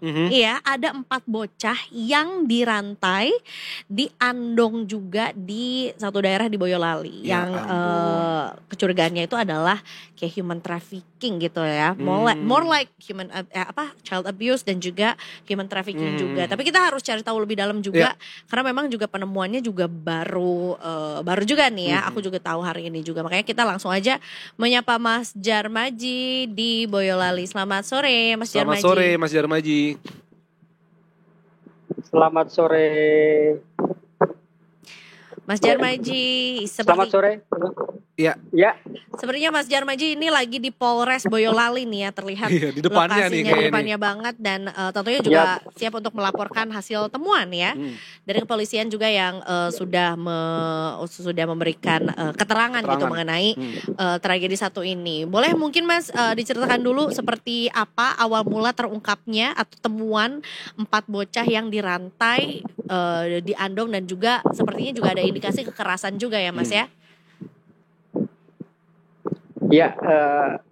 Iya, ada 4 bocah yang dirantai, diandong juga di satu daerah di Boyolali. Ya Yang ampun. kecurigaannya itu adalah kayak human trafficking gitu ya. More like child abuse dan juga human trafficking juga. Tapi kita harus cari tahu lebih dalam Ya. juga karena memang juga penemuannya juga baru juga nih ya. Aku juga tahu hari ini juga. Makanya kita langsung aja menyapa Mas Djarmadji di Boyolali. Selamat sore Mas Selamat sore Djarmadji. Mas Djarmadji. Selamat sore. Mas Djarmadji, Selamat sore. Iya. Ya. Sepertinya Mas Djarmadji ini lagi di Polres Boyolali nih ya, terlihat Iya, di depannya nih lokasinya kayak di depannya banget dan tentunya juga siap untuk melaporkan hasil temuan ya. Dari kepolisian juga yang sudah memberikan keterangan gitu mengenai tragedi satu ini. Boleh mungkin Mas diceritakan dulu seperti apa awal mula terungkapnya atau temuan 4 bocah yang dirantai, diandong dan juga sepertinya juga ada indikasi kekerasan juga ya Mas ya. Ya,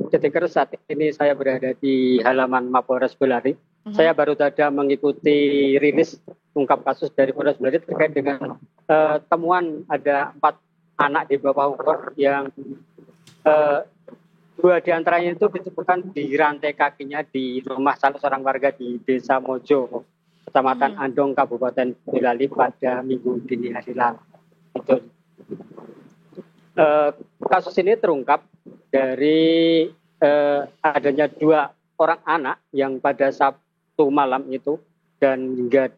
Detikers saat ini saya berada di halaman Mapolres Boyolali. Saya baru saja mengikuti rilis ungkap kasus dari Polres Boyolali terkait dengan temuan ada 4 anak di bawah umur yang 2 diantaranya itu ditemukan di rantai kakinya di rumah salah seorang warga di Desa Mojo, Kecamatan Andong, Kabupaten Boyolali pada Minggu dini hari lalu. Kasus ini terungkap dari adanya 2 orang anak yang pada Sabtu malam itu dan hingga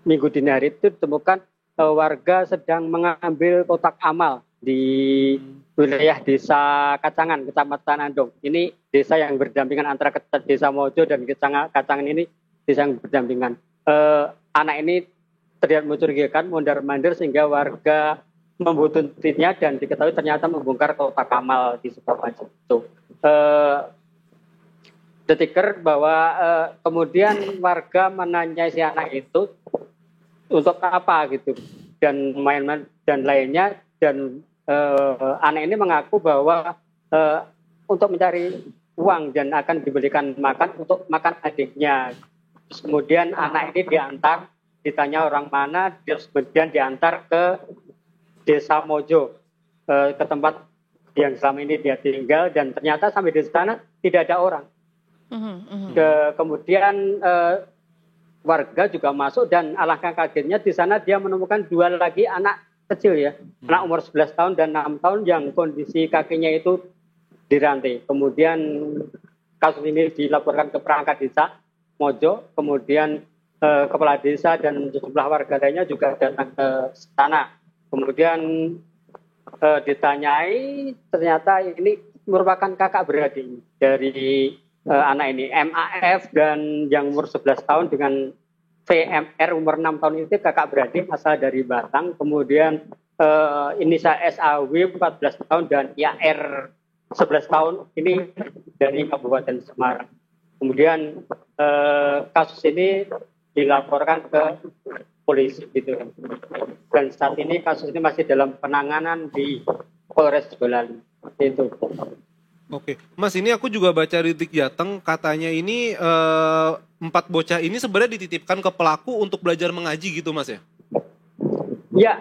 Minggu dini hari itu ditemukan warga sedang mengambil kotak amal di wilayah Desa Kacangan, Kecamatan Andong. Ini desa yang berdampingan antara Desa Mojo dan Kacangan ini desa yang berdampingan. Anak ini terlihat mencurigakan, mondar-mandir sehingga warga membuntutinya dan diketahui ternyata membongkar kotak amal di sebuah masjid itu. Detiker bahwa kemudian warga menanyai si anak itu untuk apa gitu dan main-main dan lainnya dan anak ini mengaku bahwa untuk mencari uang dan akan dibelikan makan untuk makan adiknya. Kemudian anak ini diantar, ditanya orang mana, kemudian diantar ke Desa Mojo, ke tempat yang selama ini dia tinggal dan ternyata sampai di sana tidak ada orang. Kemudian warga juga masuk dan alangkah kagetnya di sana dia menemukan 2 lagi anak kecil ya, anak umur 11 tahun dan 6 tahun yang kondisi kakinya itu dirantai. Kemudian kasus ini dilaporkan ke perangkat desa Mojo, kemudian kepala desa dan sejumlah warga lainnya juga datang ke sana. Kemudian ditanyai ternyata ini merupakan kakak beradik dari anak ini, MAF dan yang umur 11 tahun dengan VMR umur 6 tahun itu kakak beradik asal dari Batang. Kemudian inisial SAW 14 tahun dan IAR 11 tahun ini dari Kabupaten Semarang. Kemudian kasus ini dilaporkan ke polisi gitu. Dan saat ini kasus ini masih dalam penanganan di Polres Boyolali. Itu. Oke, Mas, ini aku juga baca di Detik Jateng katanya ini 4 bocah ini sebenarnya dititipkan ke pelaku untuk belajar mengaji gitu, Mas ya? Ya,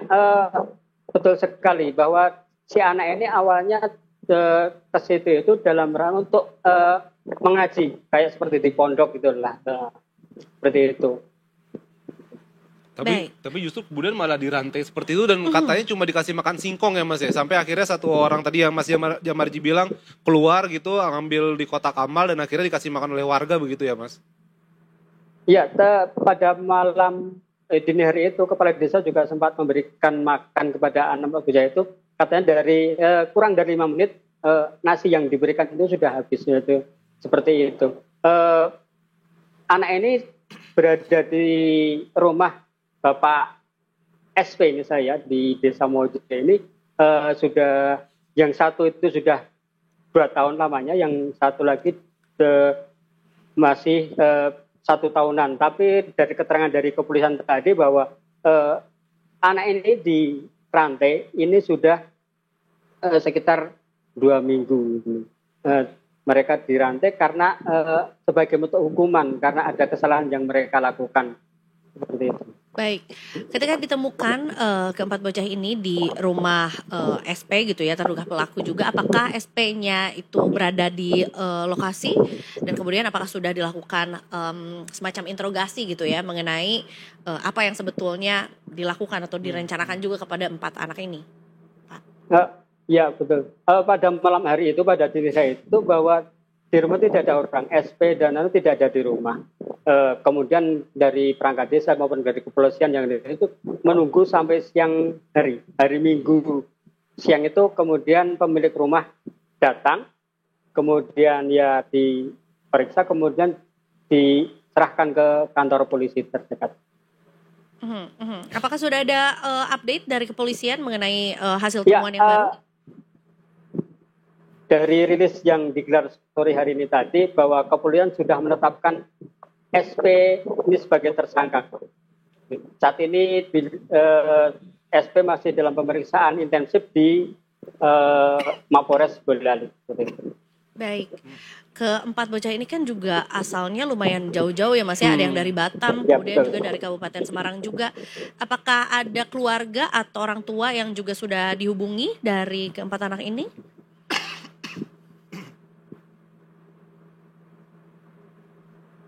betul sekali bahwa si anak ini awalnya ke situ itu dalam rangka untuk mengaji kayak seperti di pondok gitulah, seperti itu. Tapi justru kemudian malah dirantai seperti itu dan katanya cuma dikasih makan singkong ya Mas ya. Sampai akhirnya 1 orang tadi yang Mas Djarmadji bilang keluar gitu ngambil di kotak amal dan akhirnya dikasih makan oleh warga begitu ya Mas? Iya, pada malam dini hari itu kepala desa juga sempat memberikan makan kepada 6 bocah itu. Katanya dari kurang dari 5 menit nasi yang diberikan itu sudah habis itu. Seperti itu. Anak ini berada di rumah Bapak SP ini saya di Desa Mojo ini sudah yang satu itu sudah 2 tahun lamanya, yang satu lagi masih 1 tahunan. Tapi dari keterangan dari kepolisian tadi bahwa anak ini di rantai ini sudah sekitar 2 minggu. mereka dirantai karena sebagai bentuk hukuman karena ada kesalahan yang mereka lakukan seperti itu. Baik, ketika ditemukan keempat bocah ini di rumah SP gitu ya, terduga pelaku juga, apakah SP-nya itu berada di lokasi dan kemudian apakah sudah dilakukan semacam interogasi gitu ya mengenai apa yang sebetulnya dilakukan atau direncanakan juga kepada 4 anak ini, Pak? Ya betul. Pada malam hari itu pada diri saya itu bahwa di rumah tidak ada orang, SP dan tidak ada di rumah. Kemudian dari perangkat desa maupun dari kepolisian yang itu menunggu sampai siang hari Minggu siang itu, kemudian pemilik rumah datang, kemudian ya diperiksa, kemudian diserahkan ke kantor polisi terdekat. Apakah sudah ada update dari kepolisian mengenai hasil temuan yang baru? Dari rilis yang digelar sore hari ini tadi bahwa kepolisian sudah menetapkan SP ini sebagai tersangka. Saat ini SP masih dalam pemeriksaan intensif di Mapores Boyolali. Baik, keempat bocah ini kan juga asalnya lumayan jauh-jauh ya Mas ya, ada yang dari Batam, Ya, kemudian betul. juga dari Kabupaten Semarang juga. Apakah ada keluarga atau orang tua yang juga sudah dihubungi dari keempat anak ini?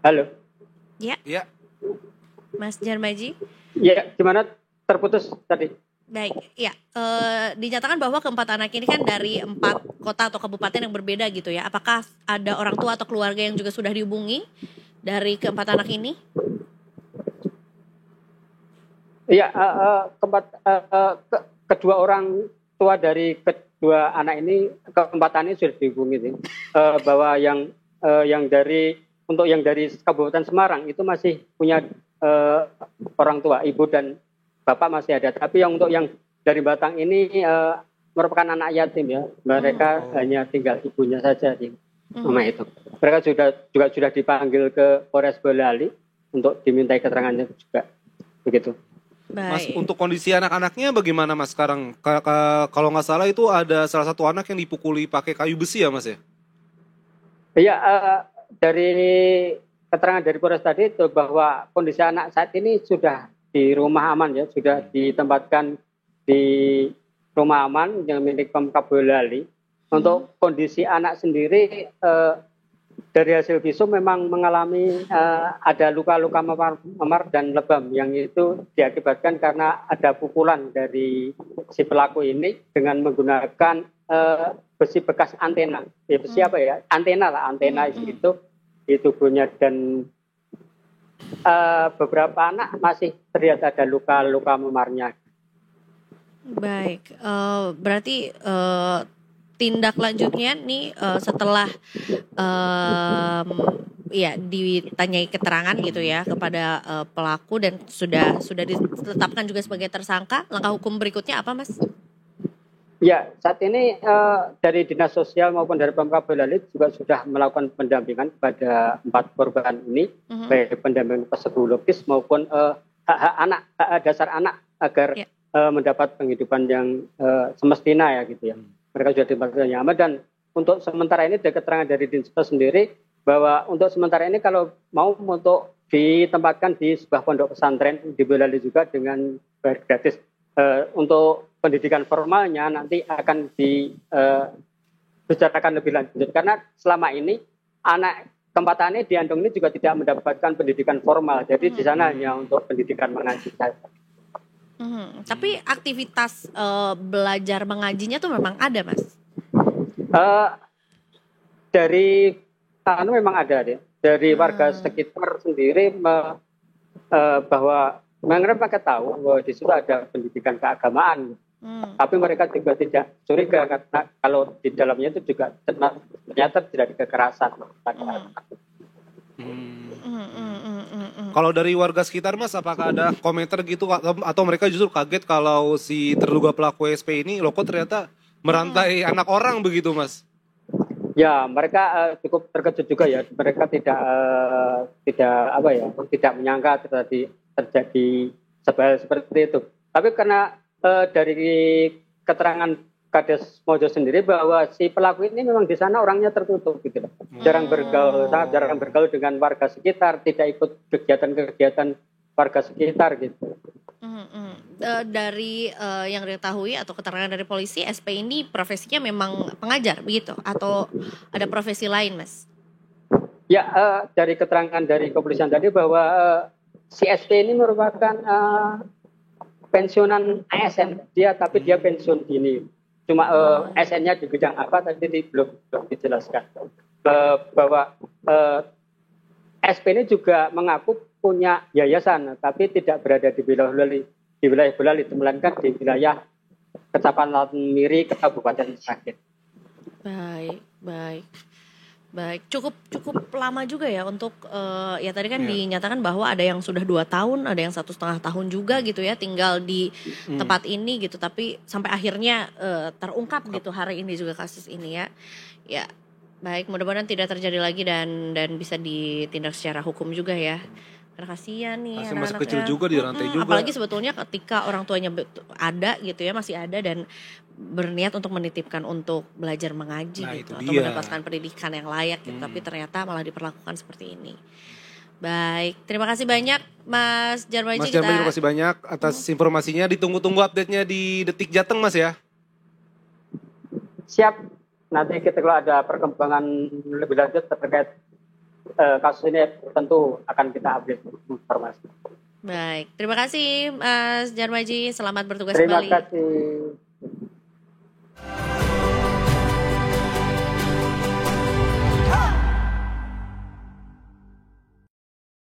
Halo. Ya. Mas Jarmaji? Ya, gimana terputus tadi? Baik, ya. Dinyatakan bahwa keempat anak ini kan dari 4 kota atau kabupaten yang berbeda gitu ya. Apakah ada orang tua atau keluarga yang juga sudah dihubungi dari keempat anak ini? Iya, kedua orang tua dari kedua anak ini, keempat ini sudah dihubungi sih. Bahwa yang dari Kabupaten Semarang itu masih punya orang tua, ibu dan bapak masih ada. Tapi untuk yang dari Batang ini merupakan anak yatim ya. Mereka hanya tinggal ibunya saja di rumah itu. Mereka juga sudah dipanggil ke Polres Boyolali untuk dimintai keterangannya juga. Begitu. Baik. Mas, untuk kondisi anak-anaknya bagaimana Mas sekarang? Kalau nggak salah itu ada salah satu anak yang dipukuli pakai kayu besi ya Mas ya? Iya, dari keterangan dari Polres tadi itu bahwa kondisi anak saat ini sudah di rumah aman ya, sudah ditempatkan di rumah aman yang milik Pemkab Boyolali. Untuk kondisi anak sendiri dari hasil visum memang mengalami ada luka-luka memar dan lebam yang itu diakibatkan karena ada pukulan dari si pelaku ini dengan menggunakan besi bekas antena. Ya, besi apa ya? Antena itu di tubuhnya, dan beberapa anak masih terlihat ada luka-luka memarnya. Baik, berarti tindak lanjutnya nih setelah ya ditanyai keterangan gitu ya kepada pelaku dan sudah ditetapkan juga sebagai tersangka, langkah hukum berikutnya apa Mas? Ya, saat ini dari Dinas Sosial maupun dari Pemkab Boyolali juga sudah melakukan pendampingan kepada 4 korban ini, baik pendampingan psikologis maupun hak dasar anak agar mendapat penghidupan yang semestinya ya gitu ya. Mereka sudah ditempatkan nyaman, dan untuk sementara ini dari keterangan dari Dinas sendiri bahwa untuk sementara ini kalau mau untuk ditempatkan di sebuah pondok pesantren di Boyolali juga dengan bayar gratis. Untuk pendidikan formalnya nanti akan dibicarakan lebih lanjut, karena selama ini anak keempat ini di Andong ini juga tidak mendapatkan pendidikan formal, jadi di sana hanya untuk pendidikan mengaji saja. Tapi aktivitas belajar mengajinya tuh memang ada Mas? Dari memang ada deh. Dari warga sekitar sendiri bahwa mereka tahu bahwa di situ ada pendidikan keagamaan. Tapi mereka juga tidak curiga karena kalau di dalamnya itu juga ternyata tidak ada kekerasan. Kalau dari warga sekitar Mas, apakah ada komentar gitu atau mereka justru kaget kalau si terduga pelaku SP ini loh kok ternyata merantai anak orang begitu Mas? Ya, mereka cukup terkejut juga ya. Mereka tidak menyangka terjadi seperti itu. Tapi karena dari keterangan Kades Mojo sendiri bahwa si pelaku ini memang di sana orangnya tertutup gitu loh. Jarang bergaul dengan warga sekitar, tidak ikut kegiatan-kegiatan warga sekitar gitu. Dari yang diketahui atau keterangan dari polisi, SP ini profesinya memang pengajar begitu atau ada profesi lain, Mas? Ya, dari keterangan dari kepolisian tadi bahwa si SP ini merupakan pensiunan ASN dia, tapi dia pensiun dini. Cuma SN-nya di bidang apa tadi belum dijelaskan. Bahwa SP ini juga mengaku punya yayasan, tapi tidak berada di wilayah Bulali, melainkan di wilayah Kecamatan Miri, Kabupaten Sragen. Baik. Cukup lama juga ya untuk ya tadi kan dinyatakan bahwa ada yang sudah 2 tahun, ada yang 1,5 tahun juga gitu ya tinggal di tempat ini gitu, tapi sampai akhirnya terungkap gitu hari ini juga kasus ini ya. Ya, baik, mudah-mudahan tidak terjadi lagi dan bisa ditindak secara hukum juga ya. Karena kasihan nih masih kecil juga, dirantai juga. Apalagi sebetulnya ketika orang tuanya ada gitu ya, masih ada dan berniat untuk menitipkan untuk belajar mengaji gitu atau mendapatkan pendidikan yang layak gitu, tapi ternyata malah diperlakukan seperti ini. Baik, terima kasih banyak Mas Djarmaji. Mas Djarmaji, terima kasih banyak atas informasinya. Ditunggu-tunggu update-nya di Detik Jateng, Mas ya. Siap. Nanti kita kalau ada perkembangan lebih lanjut terkait kasus ini tentu akan kita update informasi. Baik, terima kasih Mas Djarmaji. Selamat bertugas kembali. Terima kasih.